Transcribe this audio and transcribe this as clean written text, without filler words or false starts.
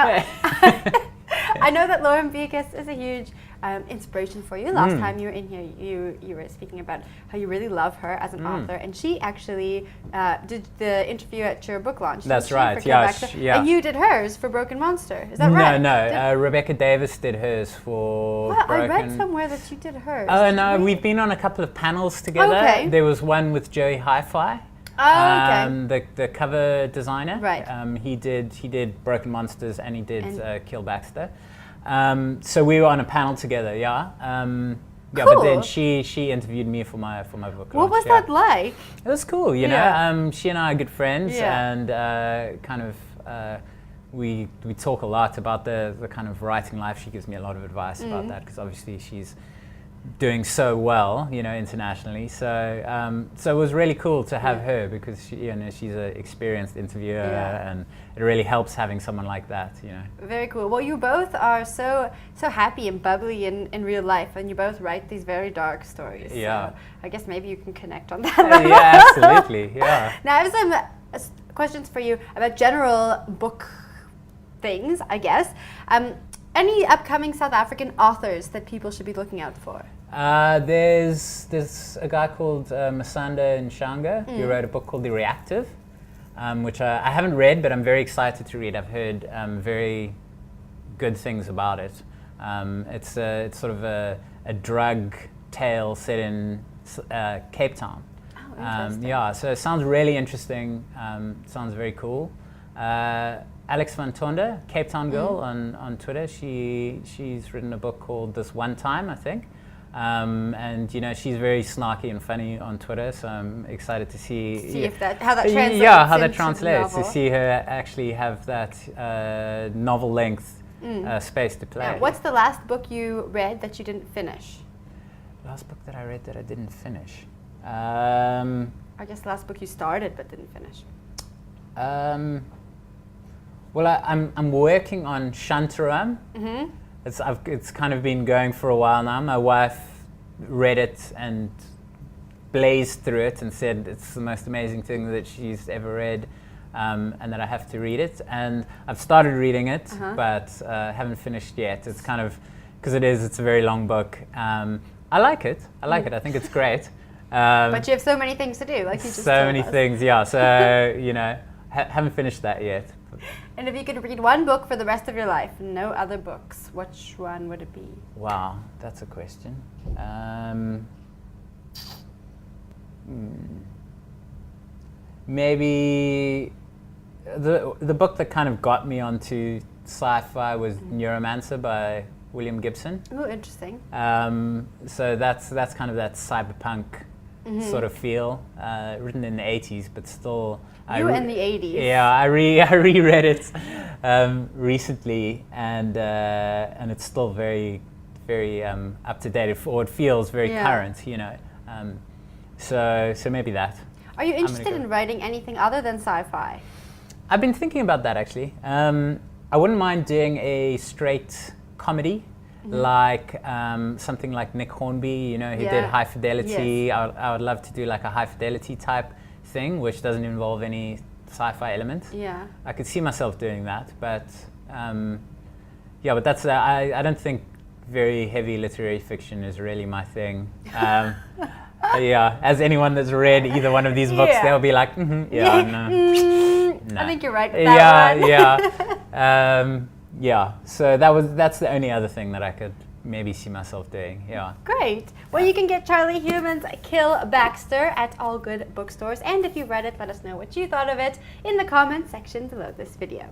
Now, I know that Lauren Beekes is a huge inspiration for you. Last time you were in here, you were speaking about how you really love her as an author, and she actually did the interview at your book launch. That's right. Yeah, and you did hers for Broken Monster. Is that right? No. Rebecca Davis did hers for. Well, Broken. I read somewhere that you did hers. Oh no, we've been on a couple of panels together. Okay. There was one with Joey Hi-Fi. Oh, okay. The cover designer. Right. He did Broken Monsters and he did Kill Baxter. So we were on a panel together. Yeah. Yeah, cool. but then she interviewed me for my book. What was that like? It was cool, you know. She and I are good friends, and we talk a lot about the kind of writing life. She gives me a lot of advice about that because obviously she's doing so well, you know, internationally. So so it was really cool to have her because she's an experienced interviewer, and it really helps having someone like that, you know. Very cool. Well, you both are so happy and bubbly in real life, and you both write these very dark stories. Yeah. So I guess maybe you can connect on that. Yeah, absolutely. Yeah. Now I have some questions for you about general book things, I guess. Any upcoming South African authors that people should be looking out for? There's a guy called Masanda Nshanga who wrote a book called The Reactive, which I haven't read, but I'm very excited to read. I've heard very good things about it. It's sort of a drug tale set in Cape Town. Oh, interesting. Yeah, so it sounds really interesting. Sounds very cool. Alex Van Tonde, Cape Town Girl on Twitter. She's written a book called This One Time, I think. And you know, she's very snarky and funny on Twitter, so I'm excited to see if how that translates. Yeah, how that translates, to see her actually have that novel length space to play. Now, what's the last book you read that you didn't finish? Last book that I read that I didn't finish. I guess the last book you started but didn't finish. Well, I'm working on Shantaram. It's kind of been going for a while now. My wife read it and blazed through it and said it's the most amazing thing that she's ever read, and that I have to read it. And I've started reading it, but haven't finished yet. It's kind of because it's a very long book. I like it. I think it's great. But you have so many things to do, like you just so told many us. things. Yeah. So you know, haven't finished that yet. And if you could read one book for the rest of your life, no other books, which one would it be? Wow, that's a question. Maybe the book that kind of got me onto sci-fi was Neuromancer by William Gibson. Oh, interesting. So that's kind of that cyberpunk sort of feel, written in the 80s, but still. In the 80s. Yeah, I reread it recently, and it's still very, very up to date. Or it feels very current, you know. So maybe that. Are you interested in writing anything other than sci-fi? I've been thinking about that actually. I wouldn't mind doing a straight comedy. Like something like Nick Hornby, you know, who did High Fidelity. Yes. I would love to do like a High Fidelity type thing, which doesn't involve any sci-fi element. Yeah. I could see myself doing that, but but that's I don't think very heavy literary fiction is really my thing. As anyone that's read either one of these books, they'll be like, no. I think you're right with that one. So that's the only other thing that I could maybe see myself doing. Yeah. Great. Well, you can get Charlie Hunnam's Kill Baxter at all good bookstores. And if you read it, let us know what you thought of it in the comments section below this video.